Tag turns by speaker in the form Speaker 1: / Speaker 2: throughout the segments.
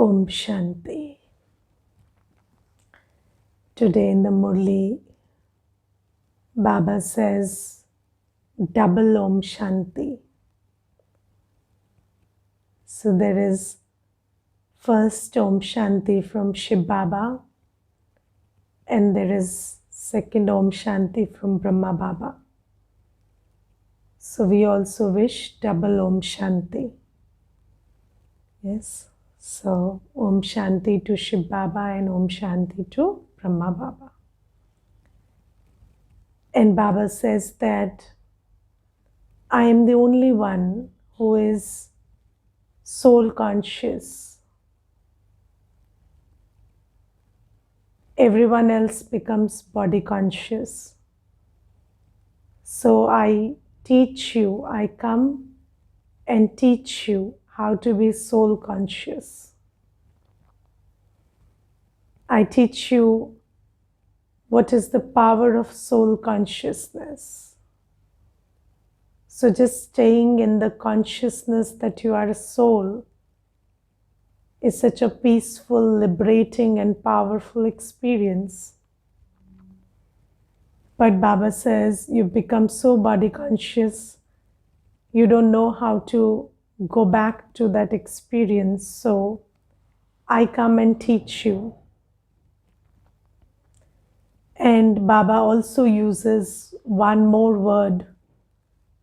Speaker 1: Om Shanti. Today in the Murli, Baba says double Om Shanti. So there is first Om Shanti from Shiv Baba, and there is second Om Shanti from Brahma Baba. So we also wish double Om Shanti. Yes. So Om Shanti to Shiv Baba and Om Shanti to Brahma Baba. And Baba says that I am the only one who is soul conscious. Everyone else becomes body conscious. So I teach you, I come and teach you how to be soul conscious. I teach you what is the power of soul consciousness. So just staying in the consciousness that you are a soul is such a peaceful, liberating and powerful experience. But Baba says you've become so body conscious, you don't know how to go back to that experience. So I come and teach you. And Baba also uses one more word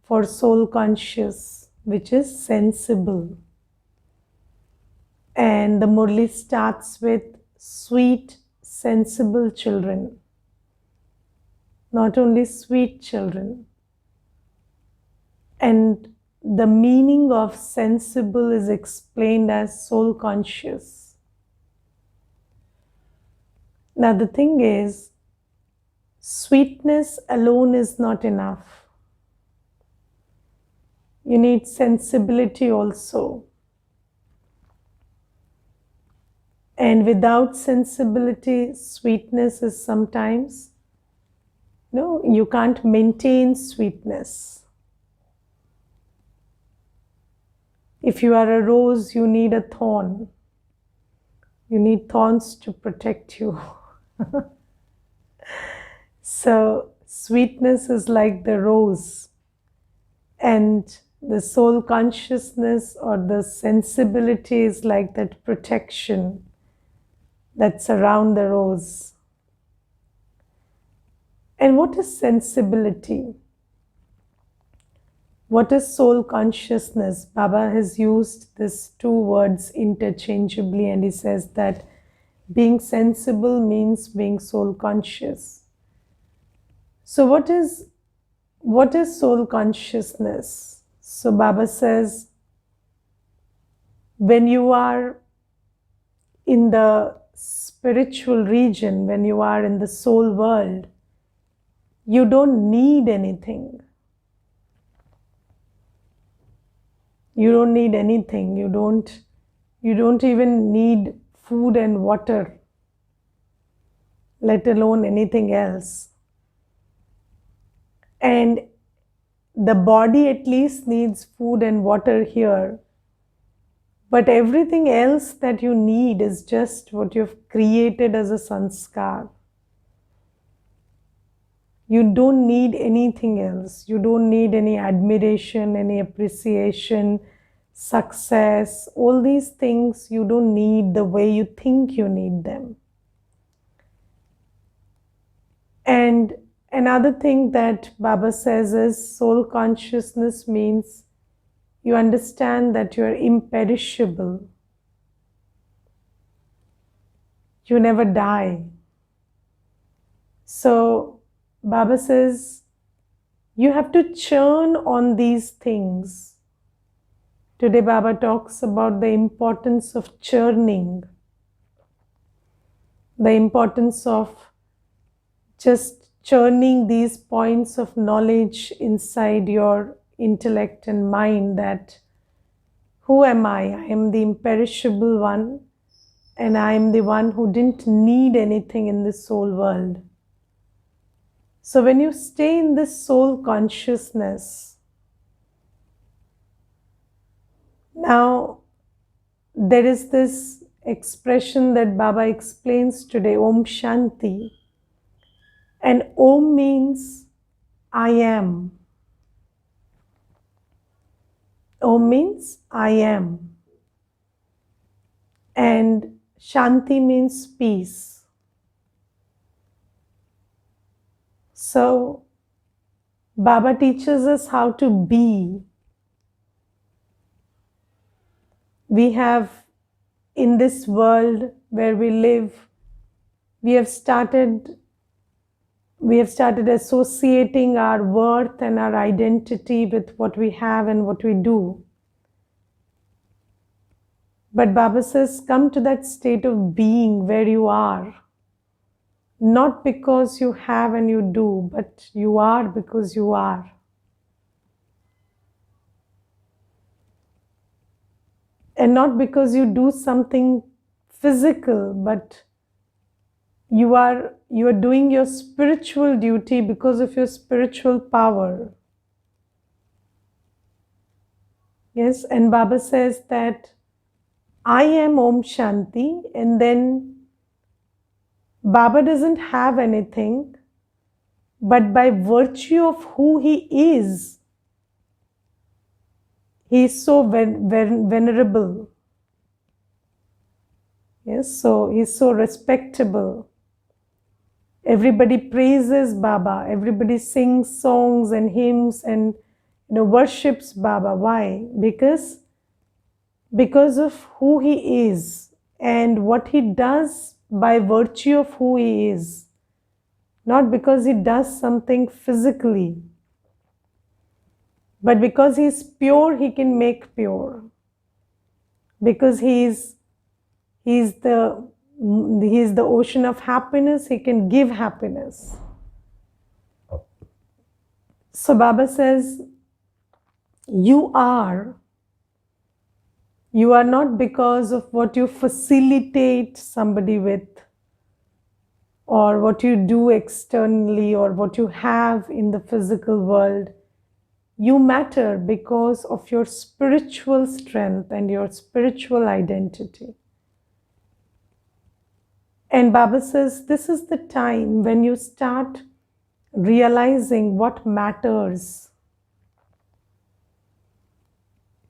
Speaker 1: for soul conscious, which is sensible. And the Murli starts with sweet, sensible children. Not only sweet children. And the meaning of sensible is explained as soul conscious. Now the thing is, sweetness alone is not enough. You need sensibility also. And without sensibility, sweetness is sometimes, you can't maintain sweetness. If you are a rose, you need a thorn. You need thorns to protect you. So sweetness is like the rose, and the soul consciousness or the sensibility is like that protection that's around the rose. And what is sensibility? What is soul consciousness? Baba has used these two words interchangeably, and he says that being sensible means being soul conscious. So what is soul consciousness? So Baba says, when you are in the spiritual region, when you are in the soul world, you don't need anything. You don't need anything. You don't even need food and water, let alone anything else. And the body at least needs food and water here. But everything else that you need is just what you've created as a sanskar. You don't need anything else. You don't need any admiration, any appreciation, success. All these things you don't need the way you think you need them. And another thing that Baba says is soul consciousness means you understand that you are imperishable. You never die. So Baba says, you have to churn on these things. Today Baba talks about the importance of churning, the importance of just churning these points of knowledge inside your intellect and mind that who am I? I am the imperishable one, and I am the one who didn't need anything in this soul world. So when you stay in this soul consciousness, now there is this expression that Baba explains today, Om Shanti. And Om means I am. Om means I am. And Shanti means peace. So Baba teaches us how to be. We have, in this world where we live, we have started associating our worth and our identity with what we have and what we do. But Baba says, come to that state of being where you are. Not because you have and you do, but you are because you are. And not because you do something physical, but you are doing your spiritual duty because of your spiritual power. Yes, and Baba says that I am Om Shanti, and then Baba doesn't have anything, but by virtue of who he is so venerable. Yes, so he's so respectable. Everybody praises Baba. Everybody sings songs and hymns and worships Baba. Why? Because of who he is and what he does by virtue of who he is. Not because he does something physically, but because he is pure, he can make pure. Because he is the ocean of happiness, he can give happiness. So Baba says, you are not because of what you facilitate somebody with, or what you do externally, or what you have in the physical world. You matter because of your spiritual strength and your spiritual identity. And Baba says, this is the time when you start realizing what matters.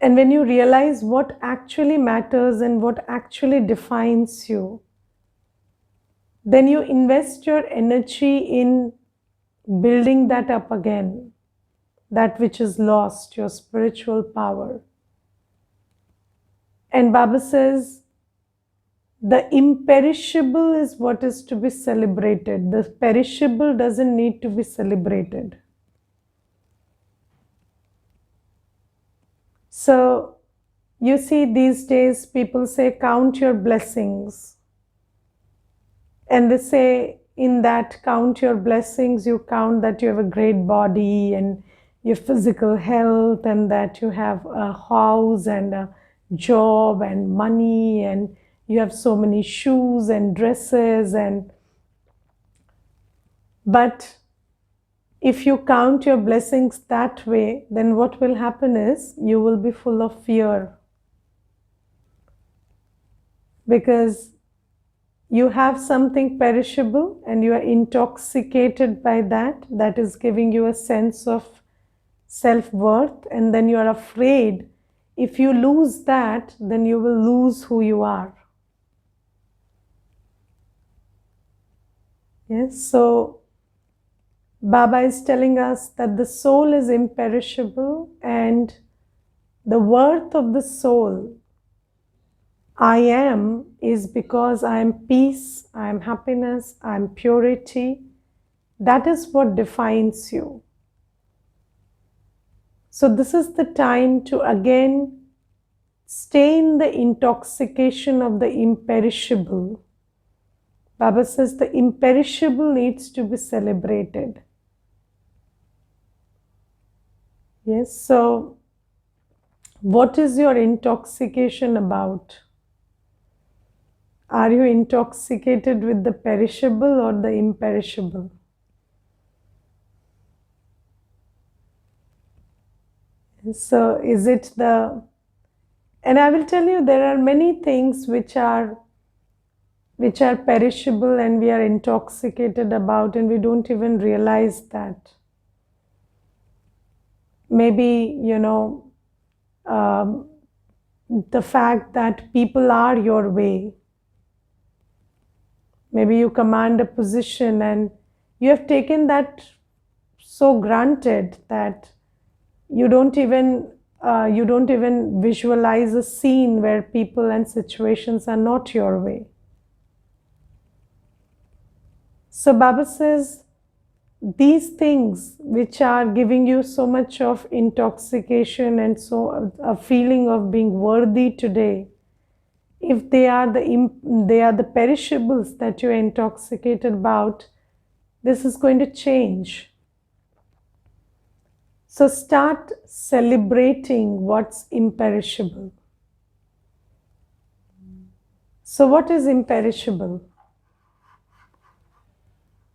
Speaker 1: And when you realize what actually matters and what actually defines you, then you invest your energy in building that up again, that which is lost, your spiritual power. And Baba says, the imperishable is what is to be celebrated. The perishable doesn't need to be celebrated. So, you see, these days people say, count your blessings. And they say, in that count your blessings, you count that you have a great body and your physical health, and that you have a house and a job and money, and you have so many shoes and dresses. But if you count your blessings that way, then what will happen is you will be full of fear. Because you have something perishable and you are intoxicated by that. That is giving you a sense of self-worth, and then you are afraid if you lose that, then you will lose who you are. Yes, so Baba is telling us that the soul is imperishable, and the worth of the soul, I am, is because I am peace, I am happiness, I am purity. That is what defines you. So this is the time to again stay in the intoxication of the imperishable. Baba says the imperishable needs to be celebrated. Yes, so what is your intoxication about? Are you intoxicated with the perishable or the imperishable? So is it and I will tell you, there are many things which are which are perishable and we are intoxicated about, and we don't even realize that. Maybe, um, the fact that people are your way. Maybe you command a position and you have taken that so granted that you don't even visualize a scene where people and situations are not your way. So Baba says, these things which are giving you so much of intoxication and so a feeling of being worthy today, if they are the perishables that you're intoxicated about, this is going to change. So start celebrating what's imperishable. So what is imperishable?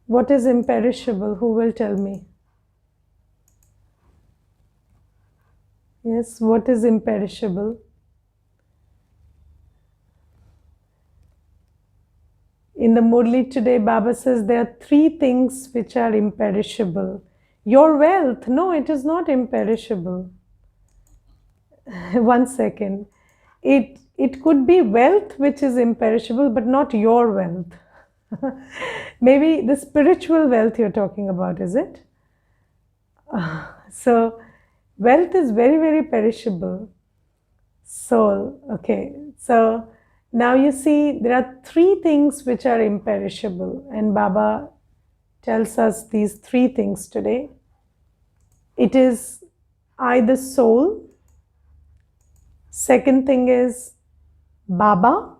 Speaker 1: What is imperishable? Who will tell me? Yes, what is imperishable? In the Murli today, Baba says there are 3 things which are imperishable. Your wealth, no, it is not imperishable. One second. It could be wealth which is imperishable, but not your wealth. Maybe the spiritual wealth you're talking about, is it? So, wealth is very, very perishable. Soul, okay. So, now you see there are 3 things which are imperishable, and Baba tells us these 3 things today. It is I, the soul. Second thing is Baba.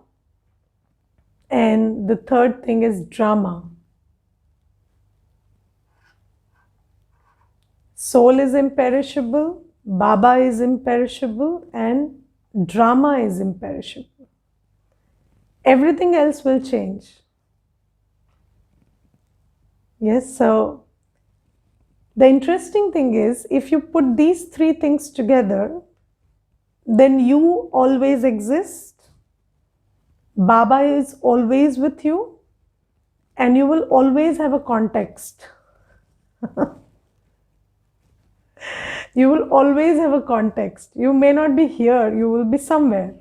Speaker 1: And the third thing is drama. Soul is imperishable, Baba is imperishable, and drama is imperishable. Everything else will change. Yes, so the interesting thing is, if you put these 3 things together, then you always exist, Baba is always with you, and you will always have a context. You will always have a context. You may not be here, you will be somewhere.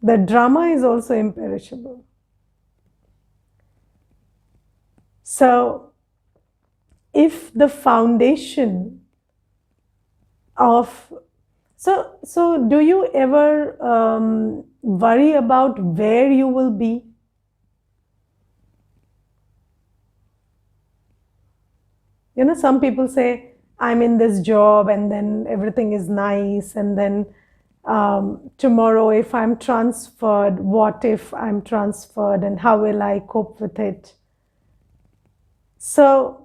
Speaker 1: The drama is also imperishable. So, if the foundation of so do you ever worry about where you will be? Some people say, I'm in this job and then everything is nice, and then tomorrow if I'm transferred, what if I'm transferred and how will I cope with it? So,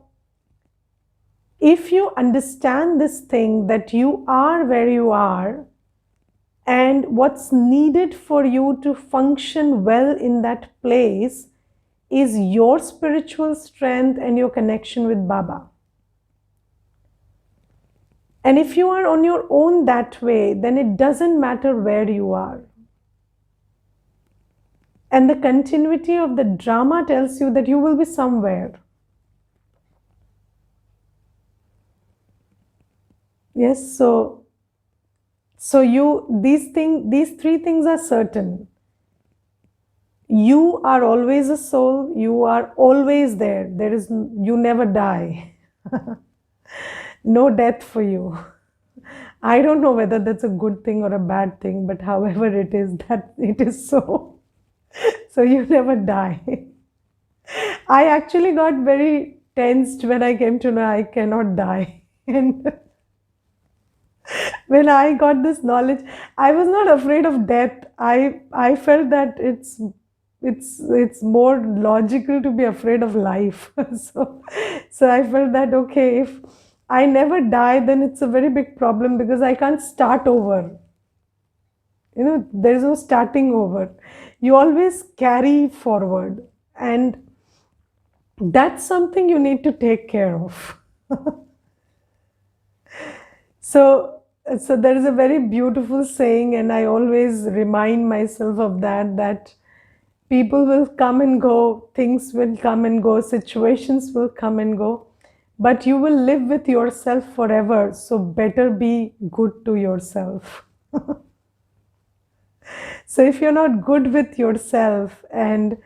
Speaker 1: if you understand this thing that you are where you are, and what's needed for you to function well in that place is your spiritual strength and your connection with Baba. And if you are on your own that way, then it doesn't matter where you are. And the continuity of the drama tells you that you will be somewhere. Yes, so these 3 things are certain. You are always a soul, you are always there. You never die. No death for you. I don't know whether that's a good thing or a bad thing, but however it is, that it is so. So you never die. I actually got very tensed when I came to know I cannot die. And when I got this knowledge, I was not afraid of death. I felt that it's more logical to be afraid of life. So I felt that okay, if I never die, then it's a very big problem because I can't start over. There is no starting over. You always carry forward, and that's something you need to take care of. So So there is a very beautiful saying, and I always remind myself of that, that people will come and go, things will come and go, situations will come and go, but you will live with yourself forever. So better be good to yourself. So if you're not good with yourself and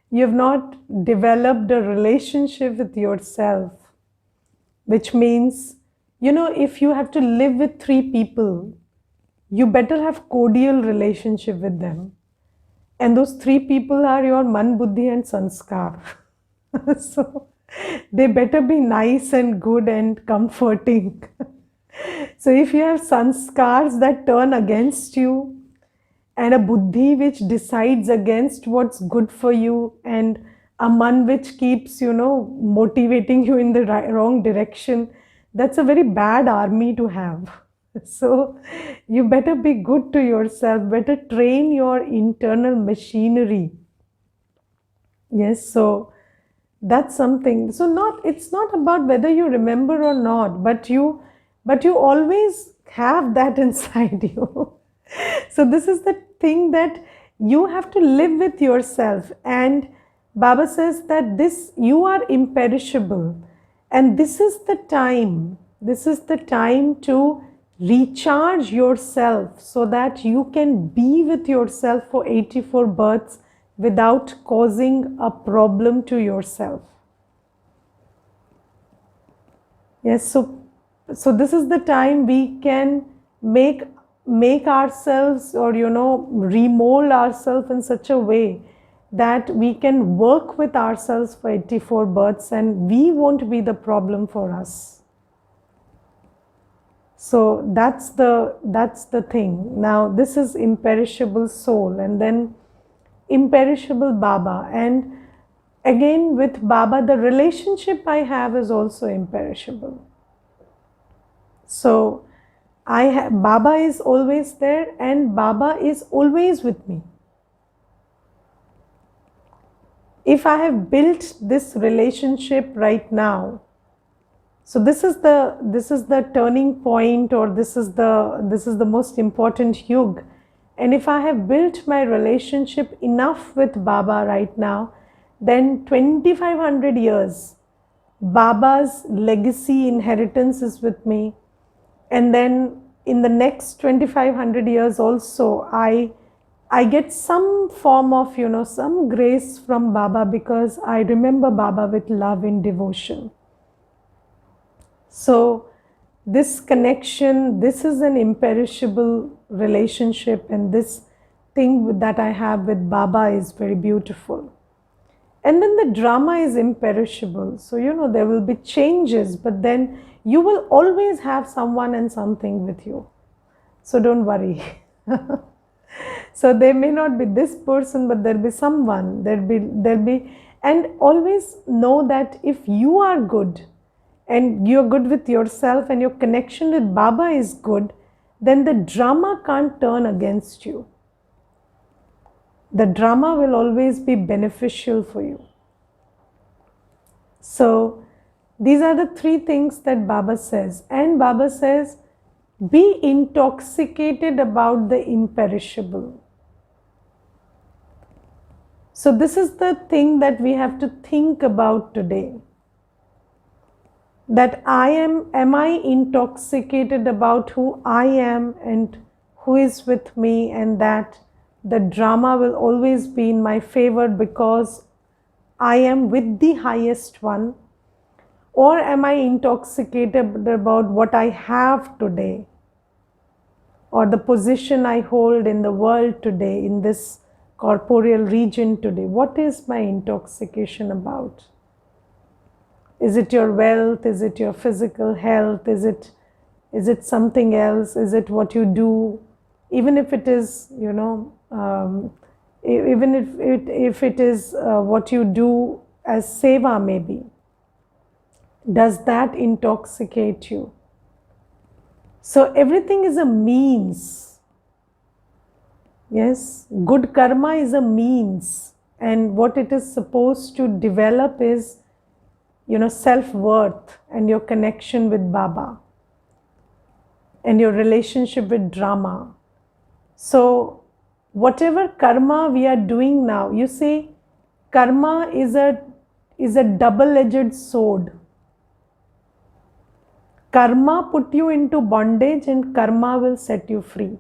Speaker 1: you've not developed a relationship with yourself, which means, if you have to live with three people, you better have cordial relationship with them. And those three people are your man, buddhi, and sanskar. So they better be nice and good and comforting. So if you have sanskars that turn against you, and a buddhi which decides against what's good for you, and a man which keeps, motivating you in the wrong direction, that's a very bad army to have. So you better be good to yourself, better train your internal machinery. Yes, so that's something. So it's not about whether you remember or not, but you always have that inside you. So this is the thing, that you have to live with yourself. And Baba says that you are imperishable, and this is the time to recharge yourself, so that you can be with yourself for 84 births without causing a problem to yourself. Yes, so this is the time we can make ourselves, or remold ourselves in such a way that we can work with ourselves for 84 births, and we won't be the problem for us. So that's the thing. Now this is imperishable soul, and then imperishable Baba. And again, with Baba, the relationship I have is also imperishable. So Baba is always there, and Baba is always with me. If I have built this relationship right now, so this is the turning point, or this is the most important yug. And if I have built my relationship enough with Baba right now, then 2500 years, Baba's legacy inheritance is with me. And then in the next 2500 years also, I get some form of, some grace from Baba, because I remember Baba with love and devotion. So this connection, this is an imperishable relationship, and this thing that I have with Baba is very beautiful. And then the drama is imperishable. So, there will be changes, but then you will always have someone and something with you. So don't worry. So there may not be this person, but there'll be someone, there'll be, and always know that if you are good, and you're good with yourself, and your connection with Baba is good, then the drama can't turn against you. The drama will always be beneficial for you. So these are the three things that Baba says. And Baba says, be intoxicated about the imperishable. So this is the thing that we have to think about today. That am I intoxicated about who I am and who is with me, and that the drama will always be in my favor because I am with the highest one? Or am I intoxicated about what I have today, or the position I hold in the world today, in this corporeal region today? What is my intoxication about? Is it your wealth? Is it your physical health? Is it something else? Is it what you do? Even if it is, even if it is what you do as seva maybe, does that intoxicate you? So everything is a means. Yes, good karma is a means, and what it is supposed to develop is, self-worth and your connection with Baba. and your relationship with drama. So whatever karma we are doing now, you see, karma is a double-edged sword. Karma put you into bondage and karma will set you free.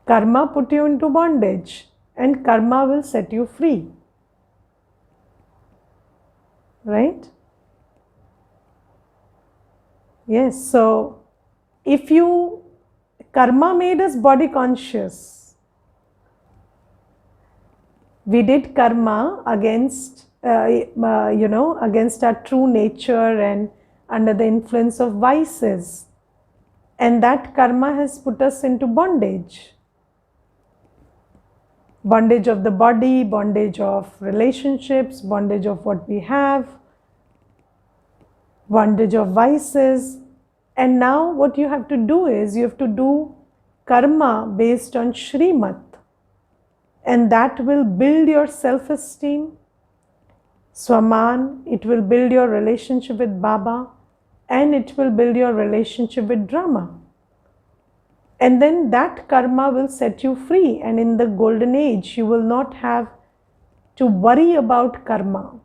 Speaker 1: Karma put you into bondage and karma will set you free. Right? Yes, so if you, karma made us body conscious. We did karma against, against our true nature and under the influence of vices. And that karma has put us into bondage. Bondage of the body, bondage of relationships, bondage of what we have, bondage of vices. And now what you have to do is, you have to do karma based on Shrimat. And that will build your self-esteem, Swaman, it will build your relationship with Baba, and it will build your relationship with drama. And then that karma will set you free. And in the golden age, you will not have to worry about karma.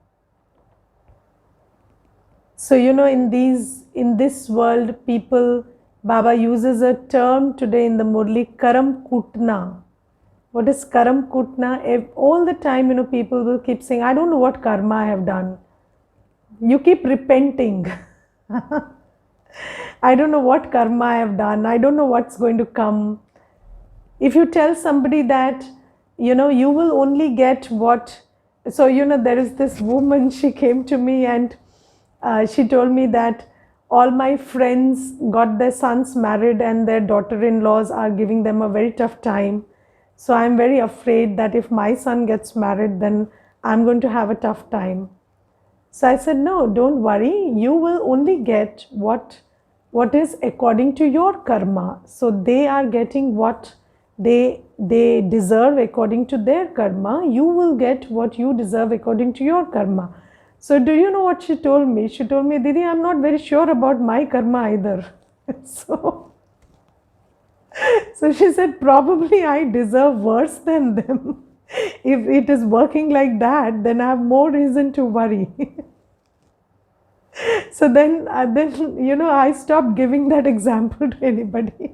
Speaker 1: So, in this world, people, Baba uses a term today in the Murli, Karam Kutna. What is Karam Kutna? All the time, people will keep saying, I don't know what karma I have done. You keep repenting. I don't know what karma I have done. I don't know what's going to come. If you tell somebody that, you will only get what... So, there is this woman, she came to me and she told me that all my friends got their sons married and their daughter-in-laws are giving them a very tough time. So I'm very afraid that if my son gets married, then I'm going to have a tough time. So I said, no, don't worry. You will only get what is according to your karma. So they are getting what they deserve according to their karma. You will get what you deserve according to your karma. So do you know what she told me? She told me, Didi, I'm not very sure about my karma either. So she said, probably I deserve worse than them. If it is working like that, then I have more reason to worry. So then, I stopped giving that example to anybody.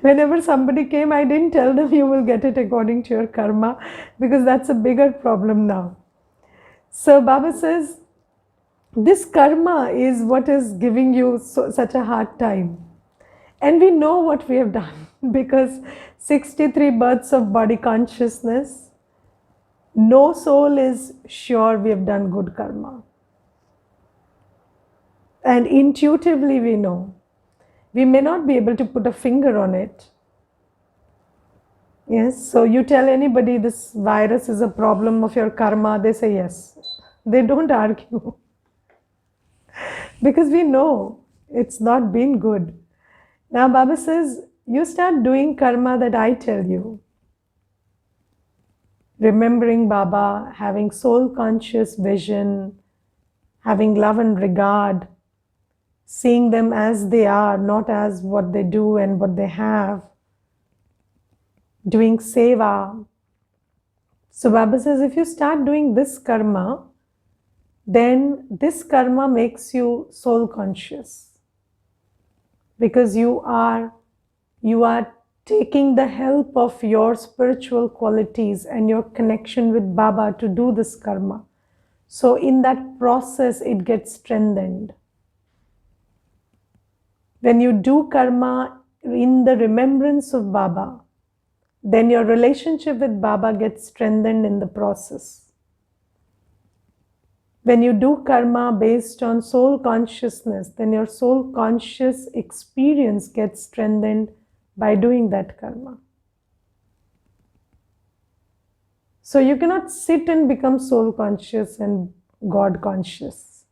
Speaker 1: Whenever somebody came, I didn't tell them you will get it according to your karma, because that's a bigger problem now. So Baba says, this karma is what is giving you such a hard time. And we know what we have done, because 63 births of body consciousness, no soul is sure we have done good karma. And intuitively we know. We may not be able to put a finger on it. Yes, so you tell anybody this virus is a problem of your karma, they say yes. They don't argue. Because we know it's not been good. Now Baba says, you start doing karma that I tell you. Remembering Baba, having soul conscious vision, having love and regard, seeing them as they are, not as what they do and what they have. Doing seva. So Baba says, if you start doing this karma, then this karma makes you soul conscious. Because you are taking the help of your spiritual qualities and your connection with Baba to do this karma. So in that process, it gets strengthened. When you do karma in the remembrance of Baba, then your relationship with Baba gets strengthened in the process. When you do karma based on soul consciousness, then your soul conscious experience gets strengthened by doing that karma. So you cannot sit and become soul conscious and God conscious.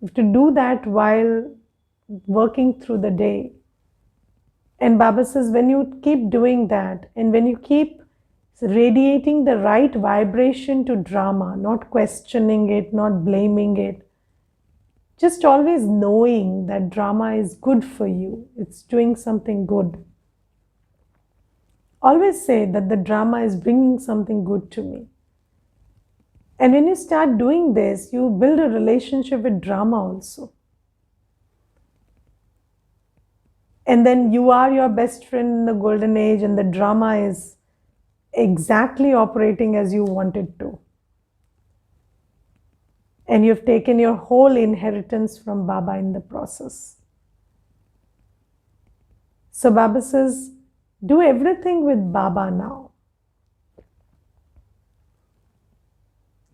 Speaker 1: You have to do that while working through the day. And Baba says, when you keep doing that, and when you keep radiating the right vibration to drama, not questioning it, not blaming it, Just always knowing that drama is good for you, it's doing something good. Always say that the drama is bringing something good to me. And when you start doing this, you build a relationship with drama also. And then you are your best friend in the golden age, and the drama is exactly operating as you want it to. And you've taken your whole inheritance from Baba in the process. So Baba says, do everything with Baba now.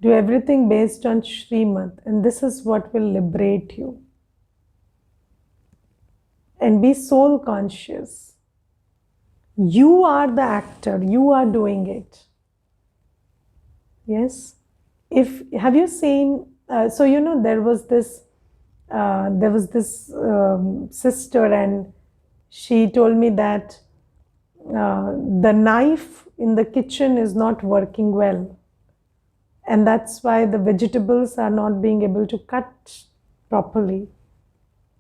Speaker 1: Do everything based on Srimad, and this is what will liberate you. And be soul conscious. You are the actor, you are doing it. Yes? Have you seen, so there was this sister, and she told me that the knife in the kitchen is not working well. And that's why the vegetables are not being able to cut properly.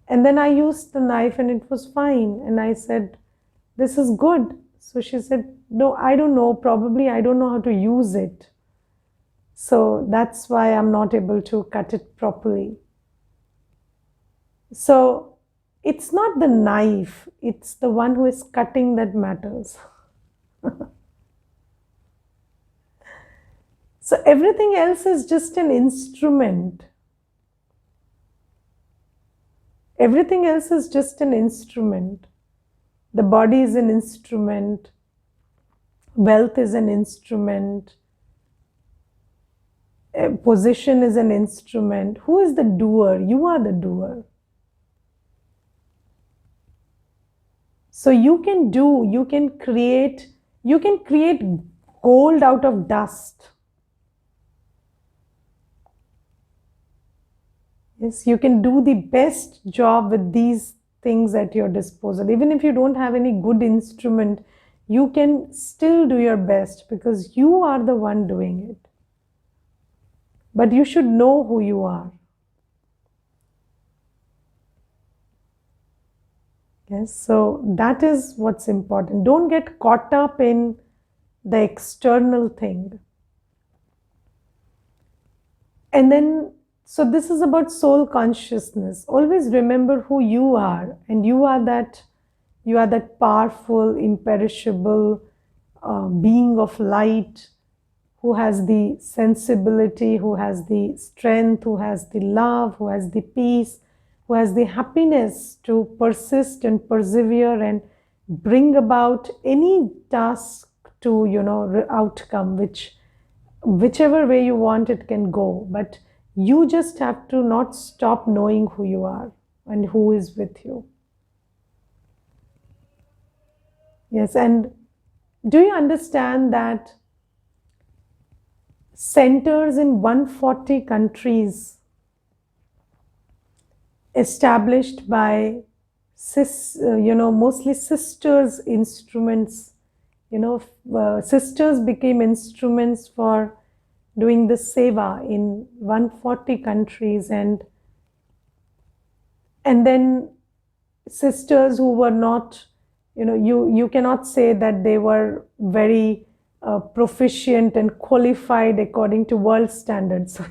Speaker 1: And then I used the knife and it was fine. And I said, this is good. So she said, no, I don't know. Probably I don't know how to use it. So that's why I'm not able to cut it properly. So it's not the knife, it's the one who is cutting that matters. So everything else is just an instrument. Everything else is just an instrument. The body is an instrument. Wealth is an instrument. Position is an instrument. Who is the doer? You are the doer. So you can do, you can create gold out of dust. Yes, you can do the best job with these things at your disposal. Even if you don't have any good instrument, you can still do your best because you are the one doing it. But you should know who you are. Yes, so that is what's important. Don't get caught up in the external thing. And then, so this is about soul consciousness. Always remember who you are, and you are that powerful, imperishable being of light, who has the sensibility, who has the strength, who has the love, who has the peace, who has the happiness to persist and persevere and bring about any task to, outcome, whichever way you want it can go. But you just have to not stop knowing who you are and who is with you. Yes, and do you understand that centers in 140 countries established by mostly sisters instruments, sisters became instruments for doing the seva in 140 countries, and then sisters who were not, you cannot say that they were very proficient and qualified according to world standards. So,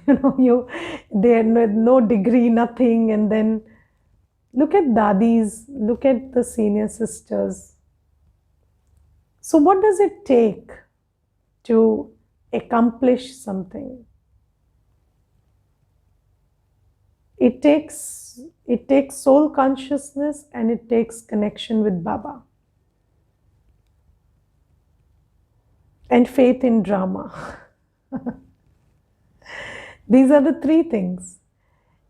Speaker 1: they had no degree, nothing. And then look at dadis, look at the senior sisters. So what does it take to accomplish something? It takes soul consciousness, and it takes connection with Baba. And faith in drama. These are the three things.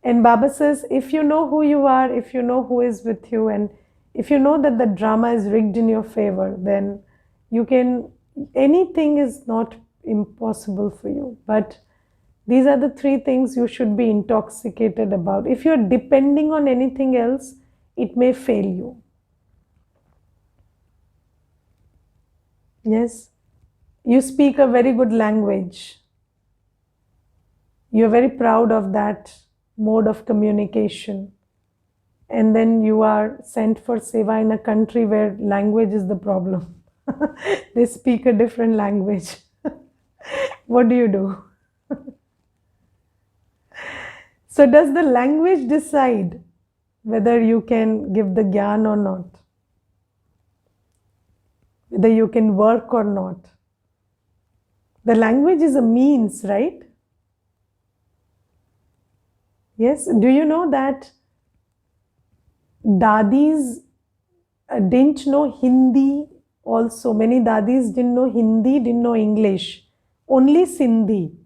Speaker 1: And Baba says, if you know who you are, if you know who is with you, and if you know that the drama is rigged in your favor, then anything is not impossible for you. But these are the three things you should be intoxicated about. If you're depending on anything else, it may fail you. Yes? You speak a very good language. You're very proud of that mode of communication, and then you are sent for seva in a country where language is the problem. They speak a different language. What do you do? So, does the language decide whether you can give the gyan or not? Whether you can work or not? The language is a means, right? Yes. Do you know that dadis didn't know Hindi also? Many dadis didn't know Hindi, didn't know English, only Sindhi.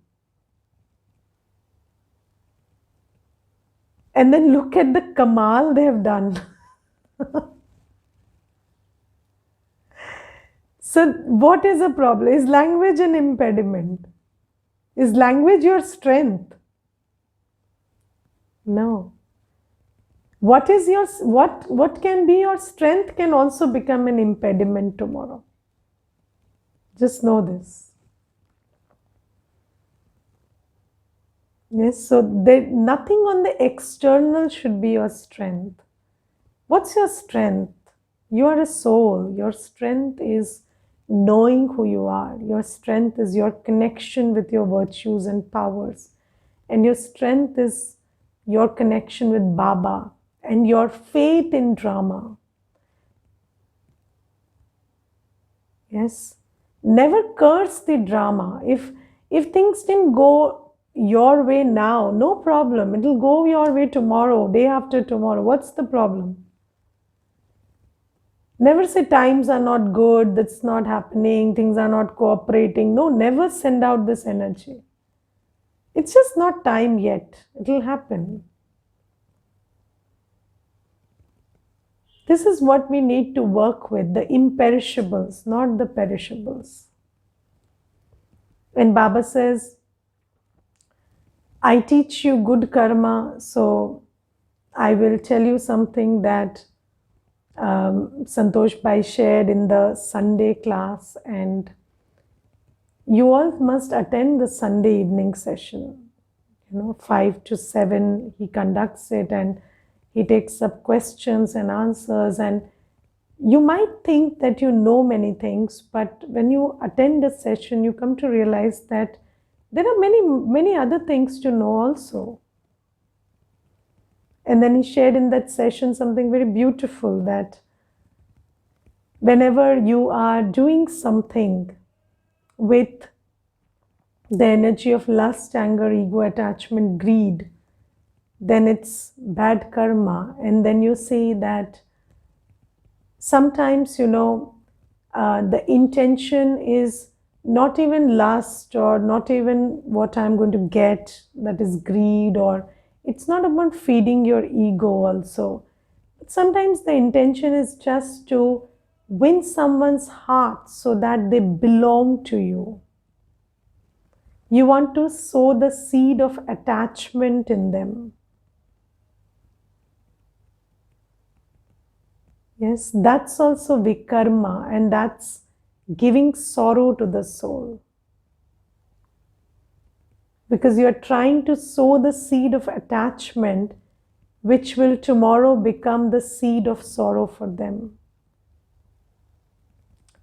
Speaker 1: And then look at the kamal they have done. So, what is the problem? Is language an impediment? Is language your strength? No. What is your what can be your strength can also become an impediment tomorrow. Just know this. Yes, so nothing on the external should be your strength. What's your strength? You are a soul. Your strength is knowing who you are. Your strength is your connection with your virtues and powers. And your strength is your connection with Baba and your faith in drama. Yes. Never curse the drama. If things didn't go your way now, no problem. It'll go your way tomorrow, day after tomorrow. What's the problem? Never say times are not good, that's not happening, things are not cooperating. No, never send out this energy. It's just not time yet. It'll happen. This is what we need to work with, the imperishables, not the perishables. And Baba says, I teach you good karma, so I will tell you something that Santosh Bhai shared in the Sunday class, and you all must attend the Sunday evening session. 5 to 7 he conducts it, and he takes up questions and answers, and you might think that you know many things, but when you attend a session, you come to realize that there are many other things to know also. And then he shared in that session something very beautiful, that whenever you are doing something with the energy of lust, anger, ego, attachment, greed, then it's bad karma. And then you see that sometimes, the intention is not even lust or not even what I'm going to get, that is greed, or it's not about feeding your ego also. But sometimes the intention is just to win someone's heart so that they belong to you. You want to sow the seed of attachment in them. Yes, that's also vikarma, and that's giving sorrow to the soul. Because you are trying to sow the seed of attachment, which will tomorrow become the seed of sorrow for them.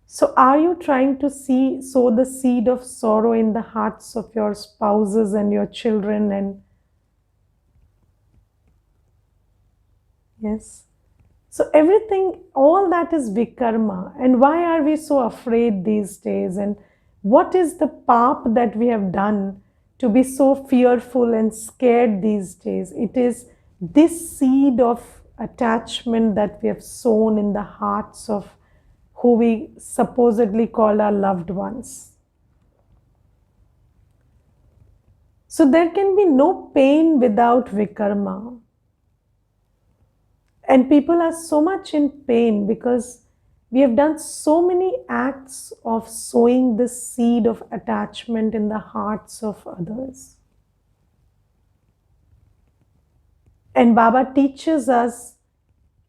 Speaker 1: So are you trying to sow the seed of sorrow in the hearts of your spouses and your children? And yes. So everything, all that is vikarma. And why are we so afraid these days? And what is the paap that we have done to be so fearful and scared these days? It is this seed of attachment that we have sown in the hearts of who we supposedly call our loved ones. So there can be no pain without vikarma. And people are so much in pain because we have done so many acts of sowing this seed of attachment in the hearts of others. And Baba teaches us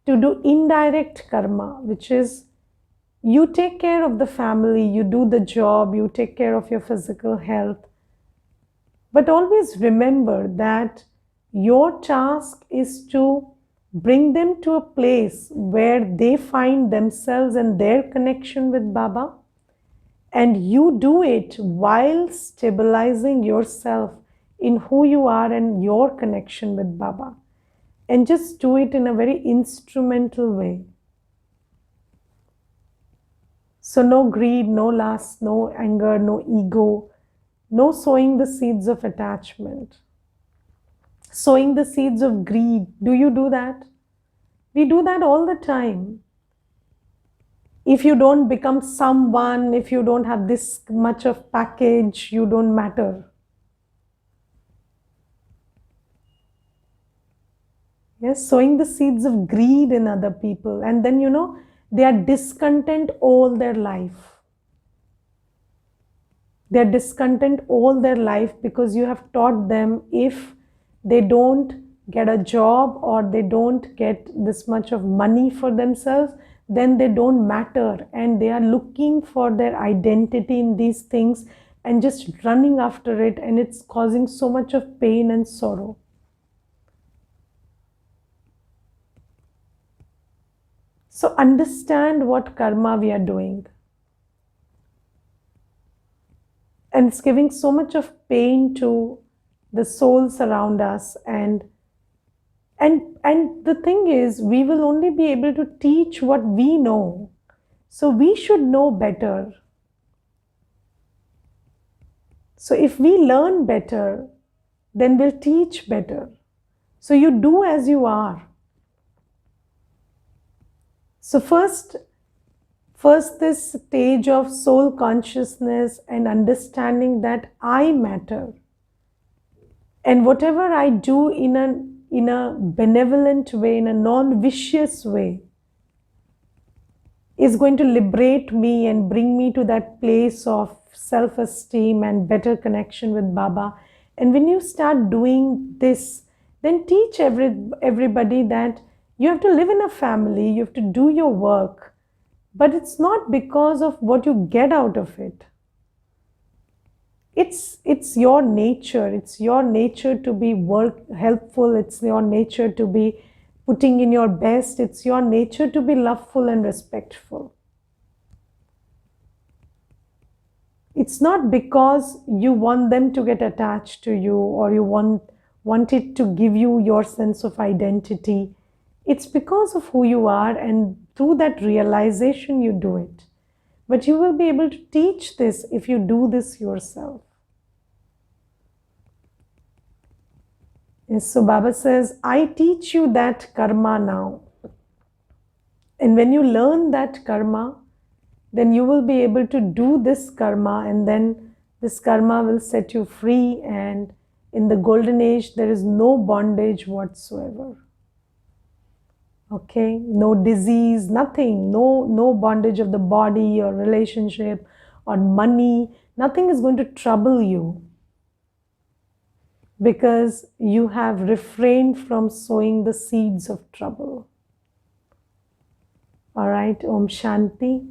Speaker 1: to do indirect karma, which is you take care of the family, you do the job, you take care of your physical health. But always remember that Your task is to bring them to a place where they find themselves and their connection with Baba. And you do it while stabilizing yourself in who you are and your connection with Baba. And just do it in a very instrumental way. So, no greed, no lust, no anger, no ego, no sowing the seeds of attachment, sowing the seeds of greed. Do you do that? We do that all the time. If you don't become someone, if you don't have this much of package, you don't matter. Yes, sowing the seeds of greed in other people. And then, they are discontent all their life. They're discontent all their life because you have taught them if they don't get a job or they don't get this much of money for themselves, then they don't matter, and they are looking for their identity in these things and just running after it, and it's causing so much of pain and sorrow. So understand what karma we are doing. And it's giving so much of pain to the souls around us. And the thing is, we will only be able to teach what we know. So we should know better. So if we learn better, then we'll teach better. So you do as you are. So first this stage of soul consciousness and understanding that I matter. And whatever I do in a benevolent way, in a non-vicious way, is going to liberate me and bring me to that place of self-esteem and better connection with Baba. And when you start doing this, then teach everybody that you have to live in a family, you have to do your work, but it's not because of what you get out of it. It's your nature. It's your nature to be helpful. It's your nature to be putting in your best. It's your nature to be loveful and respectful. It's not because you want them to get attached to you or you want it to give you your sense of identity. It's because of who you are, and through that realization you do it. But you will be able to teach this if you do this yourself. Yes, so Baba says, I teach you that karma now. And when you learn that karma, then you will be able to do this karma, and then this karma will set you free. And in the golden age, there is no bondage whatsoever. Okay, no disease, nothing, no bondage of the body or relationship or money. Nothing is going to trouble you because you have refrained from sowing the seeds of trouble. All right, Om Shanti.